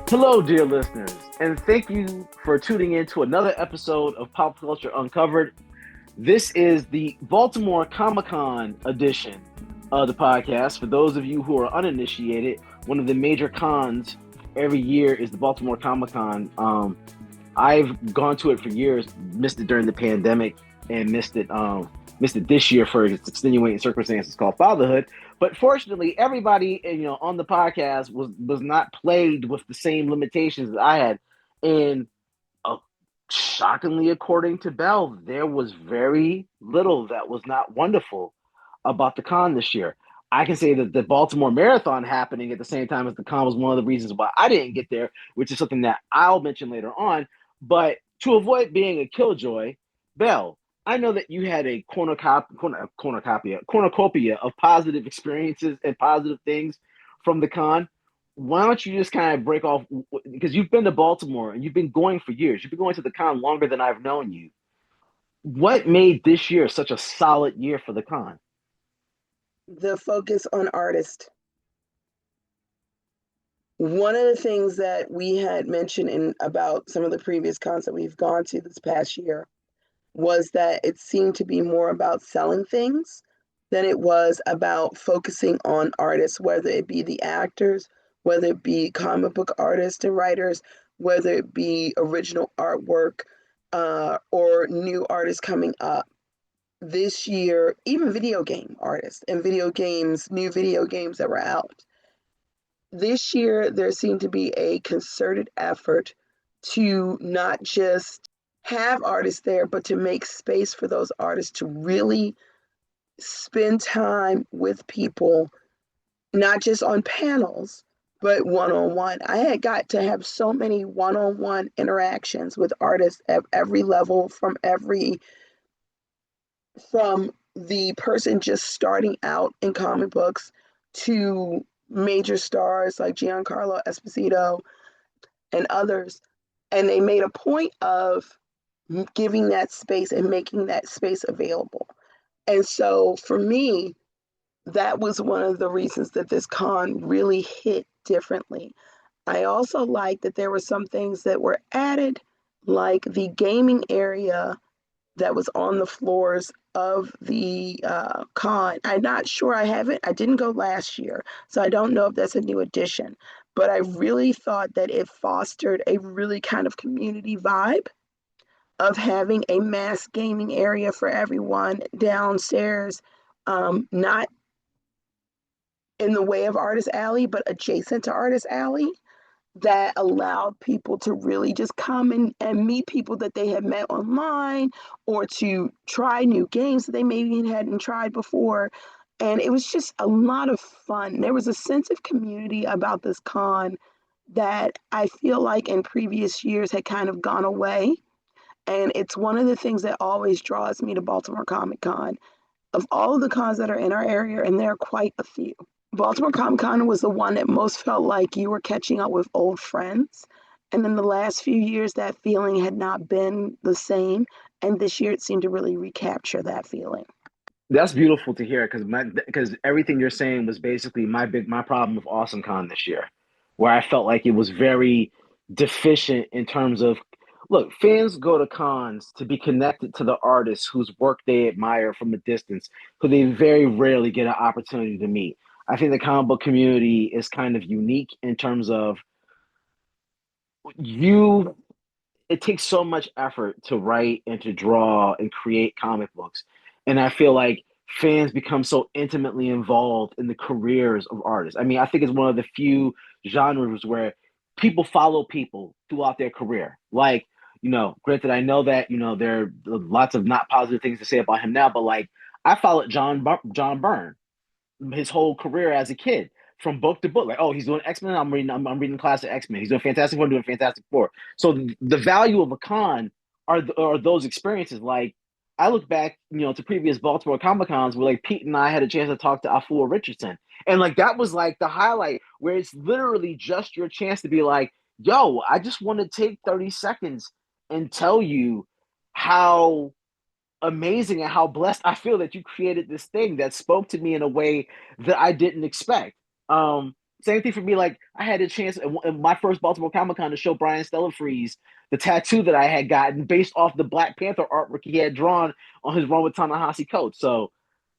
Hello, dear listeners, and thank you for tuning in to another episode of Pop Culture Uncovered. This is the Baltimore Comic-Con edition of the podcast. For those of you who are uninitiated, one of the major cons every year is the Baltimore Comic-Con. I've gone to it for years, missed it during the pandemic, and missed it this year for its extenuating circumstances called fatherhood. But fortunately, everybody on the podcast was not plagued with the same limitations that I had. And uh, shockingly, according to Belle, there was very little that was not wonderful about the con this year. I can say that the Baltimore Marathon happening at the same time as the con was one of the reasons why I didn't get there, which is something that I'll mention later on. But to avoid being a killjoy, Belle, I know that you had a cornucopia of positive experiences and positive things from the con. Why don't you just kind of break off, because you've been to Baltimore and you've been going for years. You've been going to the con longer than I've known you. What made this year such a solid year for the con? The focus on artist. One of the things that we had mentioned in about some of the previous cons that we've gone to this past year was that it seemed to be more about selling things than it was about focusing on artists, whether it be the actors, whether it be comic book artists and writers, whether it be original artwork or new artists coming up. This year, even video game artists and new video games that were out. This year, there seemed to be a concerted effort to not just have artists there, but to make space for those artists to really spend time with people, not just on panels, but one on one. I had got to have so many one on one interactions with artists at every level, from the person just starting out in comic books to major stars like Giancarlo Esposito and others. And they made a point of giving that space and making that space available. And so for me, that was one of the reasons that this con really hit differently. I also like that there were some things that were added, like the gaming area that was on the floors of the con. I'm not sure. I didn't go last year, so I don't know if that's a new addition. But I really thought that it fostered a really kind of community vibe of having a mass gaming area for everyone downstairs, not in the way of Artist Alley, but adjacent to Artist Alley, that allowed people to really just come and meet people that they had met online or to try new games that they maybe hadn't tried before. And it was just a lot of fun. There was a sense of community about this con that I feel like in previous years had kind of gone away. And it's one of the things that always draws me to Baltimore Comic Con. Of all of the cons that are in our area, and there are quite a few, Baltimore Comic Con was the one that most felt like you were catching up with old friends. And in the last few years, that feeling had not been the same. And this year, it seemed to really recapture that feeling. That's beautiful to hear, because everything you're saying was basically my problem with Awesome Con this year, where I felt like it was very deficient in terms of, look, fans go to cons to be connected to the artists whose work they admire from a distance, who they very rarely get an opportunity to meet. I think the comic book community is kind of unique in terms of you it takes so much effort to write and to draw and create comic books. And I feel like fans become so intimately involved in the careers of artists. I mean, I think it's one of the few genres where people follow people throughout their career. Like, granted, I know that, there are lots of not positive things to say about him now, but like, I followed John Byrne his whole career as a kid from book to book. Like, oh, he's doing X Men. I'm reading classic X Men. He's doing Fantastic Four. I'm doing Fantastic Four. So the value of a con are those experiences. Like I look back, to previous Baltimore Comic Cons where like Pete and I had a chance to talk to Afua Richardson, and like that was like the highlight where it's literally just your chance to be like, yo, I just want to take 30 seconds and tell you how amazing and how blessed I feel that you created this thing that spoke to me in a way that I didn't expect. Same thing for me. Like I had a chance in my first Baltimore Comic-Con to show Brian Stellafreeze the tattoo that I had gotten based off the Black Panther artwork he had drawn on his run with Ta-Nehisi Coates. So,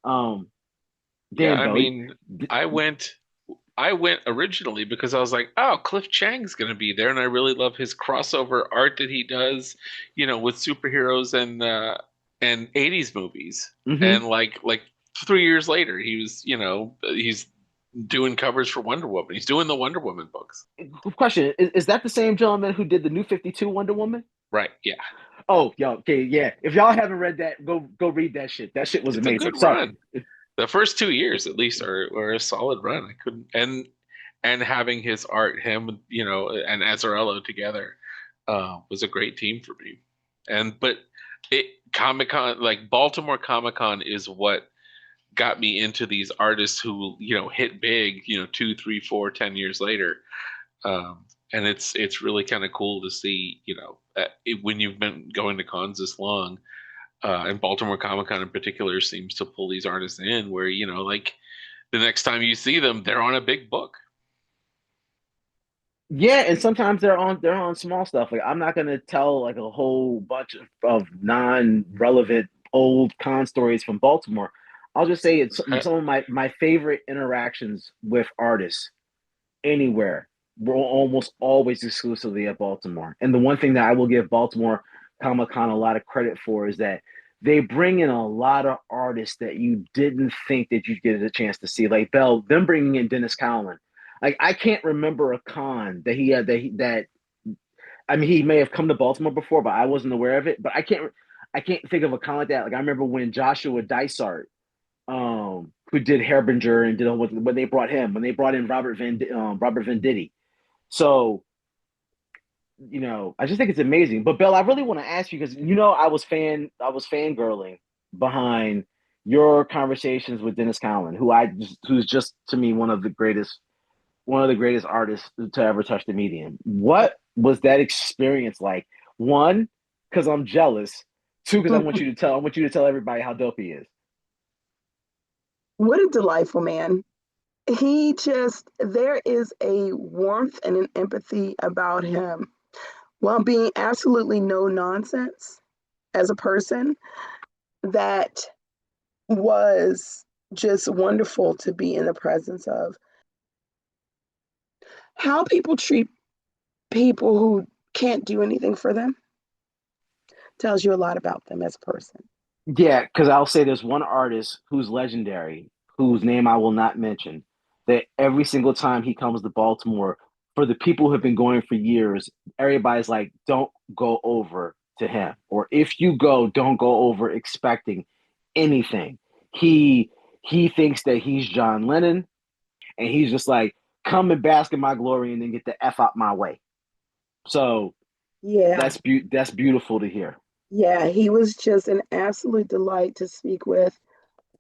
um, Yeah, damn, I Bill. mean, I went I went originally because I was like, oh, Cliff Chang's gonna be there, and I really love his crossover art that he does, with superheroes and 80s movies. Mm-hmm. And like 3 years later, he's doing covers for Wonder Woman. He's doing the Wonder Woman books. Question: is that the same gentleman who did the New 52 Wonder Woman? Right, yeah. Oh, yo, okay, yeah. If y'all haven't read that, go read that shit. That shit was It's a amazing. good Sorry. run. The first 2 years at least were a solid run. I couldn't and having his art, him, and Azzarello together, was a great team for me. But Comic Con, like Baltimore Comic Con, is what got me into these artists who hit big, 2, 3, 4, 10 years later. And it's really kind of cool to see, when you've been going to cons this long, and Baltimore Comic Con in particular seems to pull these artists in where, like the next time you see them, they're on a big book. Yeah, and sometimes they're on small stuff. Like I'm not gonna tell like a whole bunch of non-relevant old con stories from Baltimore. I'll just say it's Okay. some of my favorite interactions with artists anywhere were almost always exclusively at Baltimore. And the one thing that I will give Baltimore Comic Con a lot of credit for is that they bring in a lot of artists that you didn't think that you'd get a chance to see. Like Bell, them bringing in Dennis Cowan. Like I can't remember a con that he had that I mean he may have come to Baltimore before, but I wasn't aware of it. But I can't think of a con like that. Like I remember when Joshua Dysart, who did Harbinger and did when they brought him, when they brought in Robert Venditti. So, I just think it's amazing. But Bill, I really want to ask you because I was fangirling behind your conversations with Dennis Cowan, who's just to me one of the greatest artists to ever touch the medium. What was that experience like? One, because I'm jealous. Two, because I want you to tell everybody how dope he is. What a delightful man. There is a warmth and an empathy about him while being absolutely no nonsense as a person that was just wonderful to be in the presence of. How people treat people who can't do anything for them tells you a lot about them as a person. Yeah, because I'll say there's one artist who's legendary, whose name I will not mention, that every single time he comes to Baltimore, for the people who have been going for years, everybody's like, don't go over to him. Or if you go, don't go over expecting anything. He he thinks that he's John Lennon, and he's just like, come and bask in my glory and then get the F out my way. So Yeah, that's beautiful to hear. yeah, he was just an absolute delight to speak with.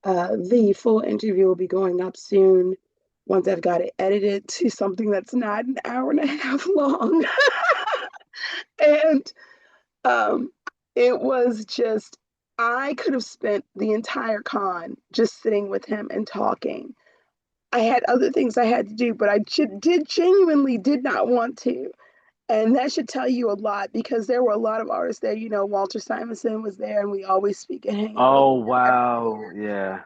The full interview will be going up soon once I've got it edited to something that's not an hour and a half long. And um, it was just, I could have spent the entire con just sitting with him and talking. I had other things I had to do, but genuinely did not want to. And that should tell you a lot because there were a lot of artists there. Walter Simonson was there, and we always speak and hang out with Oh him every wow. year. Yeah.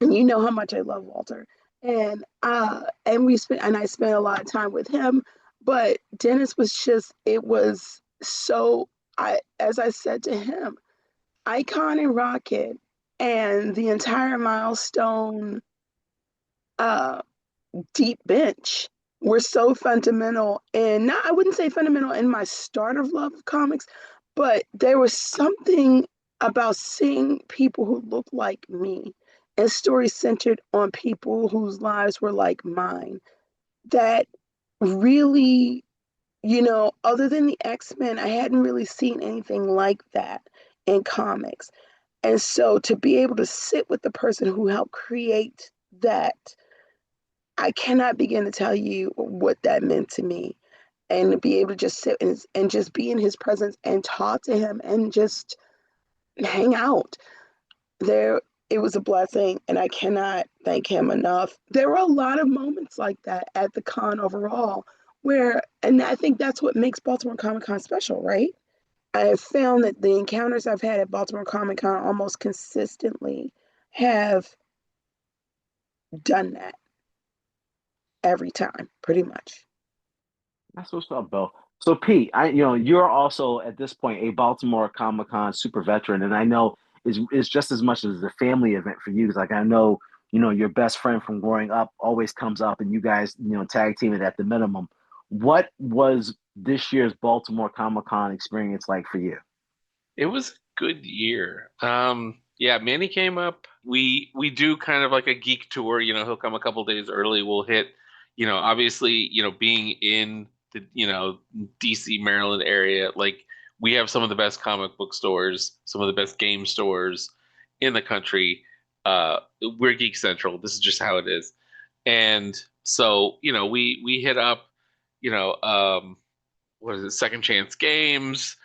And you know how much I love Walter. And I spent a lot of time with him. But Dennis was just, it was so, as I said to him, Icon and Rocket and the entire Milestone uh, deep bench were so fundamental. And not, I wouldn't say fundamental in my start of love of comics, but there was something about seeing people who looked like me and stories centered on people whose lives were like mine that really, other than the X-Men, I hadn't really seen anything like that in comics. And so to be able to sit with the person who helped create that, I cannot begin to tell you what that meant to me. And to be able to just sit and just be in his presence and talk to him and just hang out. There it was a blessing, and I cannot thank him enough. There were a lot of moments like that at the con overall, where, and I think that's what makes Baltimore Comic Con special, right? I have found that the encounters I've had at Baltimore Comic Con almost consistently have done that every time, pretty much. That's what's up, Bill. So Pete, you're also at this point a Baltimore Comic Con super veteran, and I know is just as much as a family event for you. 'Cause, like I know, your best friend from growing up always comes up, and you guys, tag team it at the minimum. What was this year's Baltimore Comic Con experience like for you? It was a good year. Yeah, Manny came up. We do kind of like a geek tour. He'll come a couple days early. We'll hit, obviously, being in the, DC, Maryland area, like we have some of the best comic book stores, some of the best game stores in the country. We're Geek Central. This is just how it is. And so, we hit up, you know, um, what is it, Second Chance Games,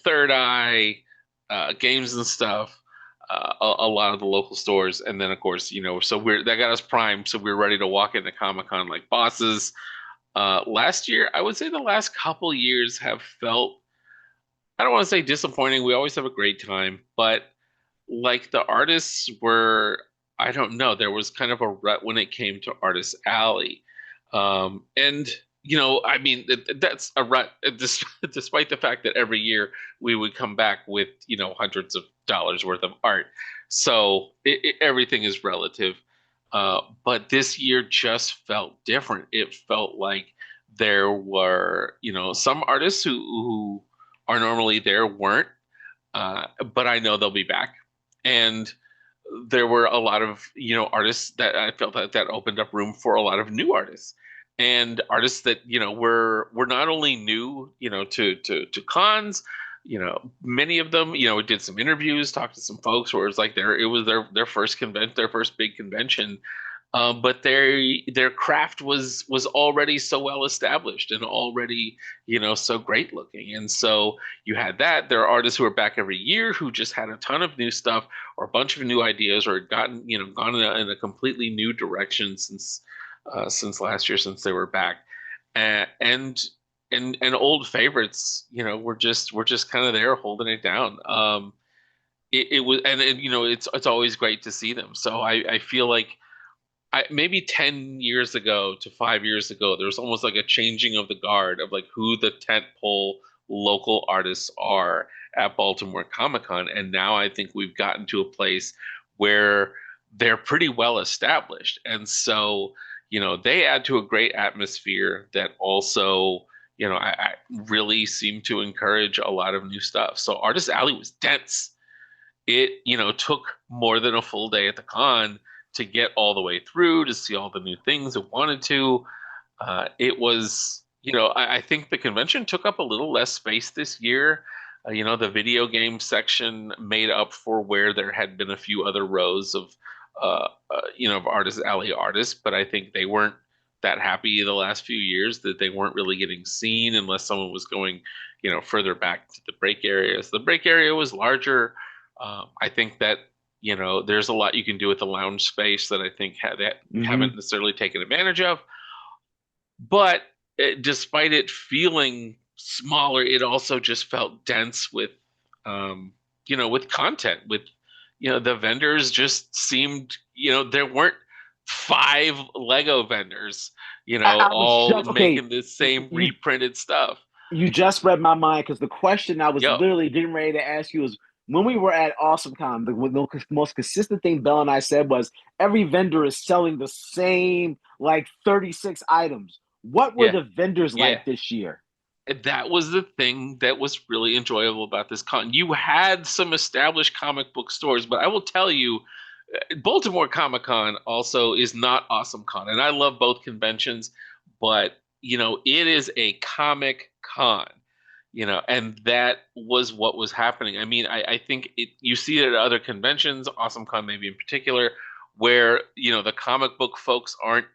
Third Eye, Games and Stuff, a lot of the local stores, and then of course, so we're that got us primed, so we're ready to walk into Comic Con like bosses. Last year, I would say the last couple years have felt, I don't want to say disappointing. We always have a great time, but like the artists were, I don't know, there was kind of a rut when it came to Artist Alley. And I mean, that's a rut, despite the fact that every year we would come back with, hundreds of dollars worth of art. So everything is relative. But this year just felt different. It felt like there were, some artists who are normally there weren't, but I know they'll be back. And there were a lot of artists that I felt that opened up room for a lot of new artists and artists that were not only new to cons. Many of them did some interviews, talked to some folks where it's like it was their first convention, their first big convention, but their craft was already so well established and already so great looking. And so you had that. There are artists who are back every year who just had a ton of new stuff or a bunch of new ideas or gotten gone in a completely new direction since last year, since they were back. And and old favorites we're just kind of there holding it down. It was, and it's always great to see them. So I feel like maybe 10 years ago to 5 years ago, there was almost like a changing of the guard of like who the tentpole local artists are at Baltimore Comic Con. And now I think we've gotten to a place where they're pretty well established. And so, they add to a great atmosphere that also, I really seem to encourage a lot of new stuff. So Artist Alley was dense. It took more than a full day at the con to get all the way through to see all the new things it wanted to. It was I think the convention took up a little less space this year. The video game section made up for where there had been a few other rows of Artist Alley artists, but I think they weren't that happy the last few years that they weren't really getting seen unless someone was going further back to the break areas. The break area was larger. I think that there's a lot you can do with the lounge space that I think haven't necessarily taken advantage of. But despite it feeling smaller, it also just felt dense with content. With the vendors just seemed there weren't five Lego vendors I was all just okay. making the same You reprinted stuff. you just read my mind because the question I was Yo, literally getting ready to ask you is when we were at AwesomeCon, the most consistent thing Belle and I said was every vendor is selling the same like 36 items. What were yeah, the vendors yeah. like this year? That was the thing that was really enjoyable about this con. You had some established comic book stores, but I will tell you, Baltimore Comic Con also is not Awesome Con, and I love both conventions, but it is a comic con, and that was what was happening. I mean, I think you see it at other conventions, Awesome Con maybe in particular, where the comic book folks aren't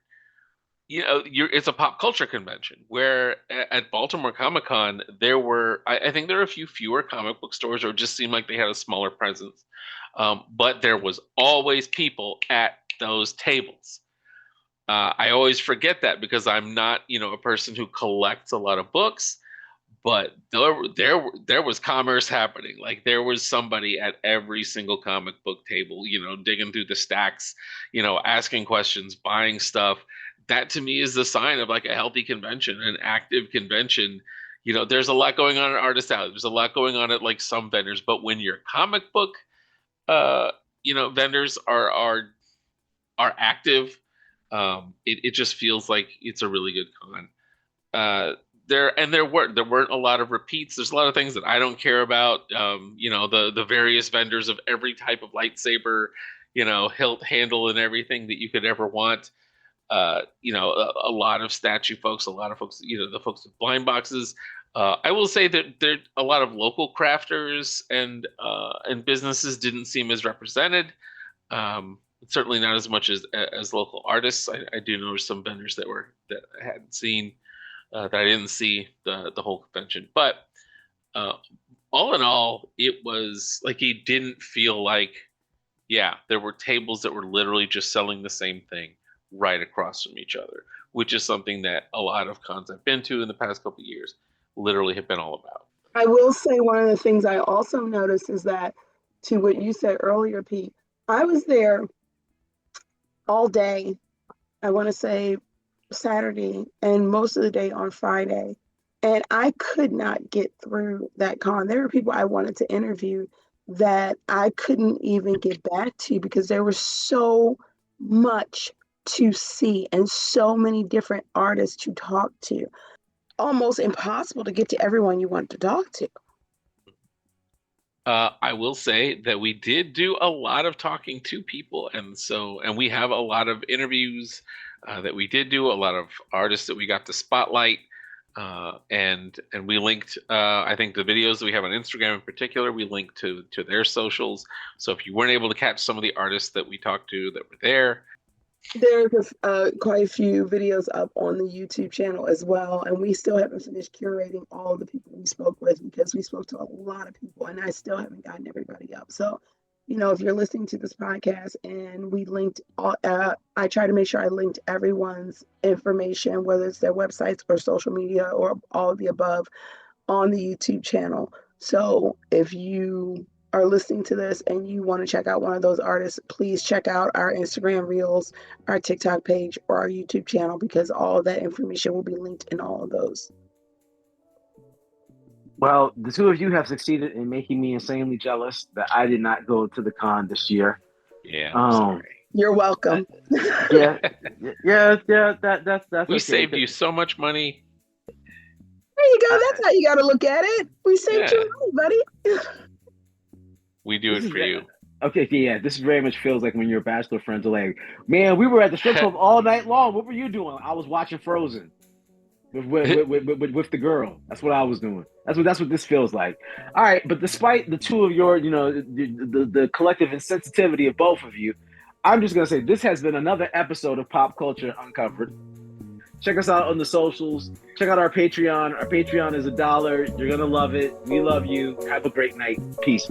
it's a pop culture convention where at Baltimore Comic-Con there were, I think there were a few fewer comic book stores, or it just seemed like they had a smaller presence. But there was always people at those tables. I always forget that because I'm not, a person who collects a lot of books, but there was commerce happening. Like there was somebody at every single comic book table, digging through the stacks, asking questions, buying stuff. That to me is the sign of like a healthy convention, an active convention. There's a lot going on at Artist Alley. There's a lot going on at like some vendors, but when your comic book, uh, vendors are active, it just feels like it's a really good con. There weren't a lot of repeats. There's a lot of things that I don't care about. The various vendors of every type of lightsaber, hilt, handle, and everything that you could ever want. A lot of statue folks, a lot of folks, the folks with blind boxes. I will say that there a lot of local crafters and businesses didn't seem as represented. Certainly not as much as local artists. I do know some vendors that I hadn't seen, that I didn't see the whole convention. But uh, all in all, it was like it didn't feel like, yeah, there were tables that were literally just selling the same thing right across from each other, which is something that a lot of cons I've been to in the past couple of years literally have been all about. I will say one of the things I also noticed is that, to what you said earlier, Pete, I was there all day. I want to say Saturday and most of the day on Friday. And I could not get through that con. There were people I wanted to interview that I couldn't even get back to because there was so much to see and so many different artists to talk to. Almost impossible to get to everyone you want to talk to. I will say that we did do a lot of talking to people, and we have a lot of interviews that we did do, a lot of artists that we got to spotlight, and we linked. I think the videos that we have on Instagram in particular, we linked to their socials. So if you weren't able to catch some of the artists that we talked to that were there, There's quite a few videos up on the YouTube channel as well, and we still haven't finished curating all the people we spoke with because we spoke to a lot of people, and I still haven't gotten everybody up. So, if you're listening to this podcast and we linked all, I try to make sure I linked everyone's information, whether it's their websites or social media or all of the above, on the YouTube channel. So if you are listening to this and you want to check out one of those artists, please check out our Instagram reels, our TikTok page, or our YouTube channel because all of that information will be linked in all of those. Well, the two of you have succeeded in making me insanely jealous that I did not go to the con this year. yeah, Sorry. You're welcome. Yeah, that's we okay. saved you so much money. There you go. That's how you got to look at it. We saved you money, buddy. We do it for you. Okay, yeah, this very much feels like when your bachelor friends are like, man, we were at the strip club all night long. What were you doing? I was watching Frozen with the girl. That's what I was doing. That's what this feels like. All right, but despite the two of your, the collective insensitivity of both of you, I'm just gonna say this has been another episode of Pop Culture Uncovered. Check us out on the socials. Check out our Patreon. Our Patreon is $1. You're gonna love it. We love you. Have a great night. Peace.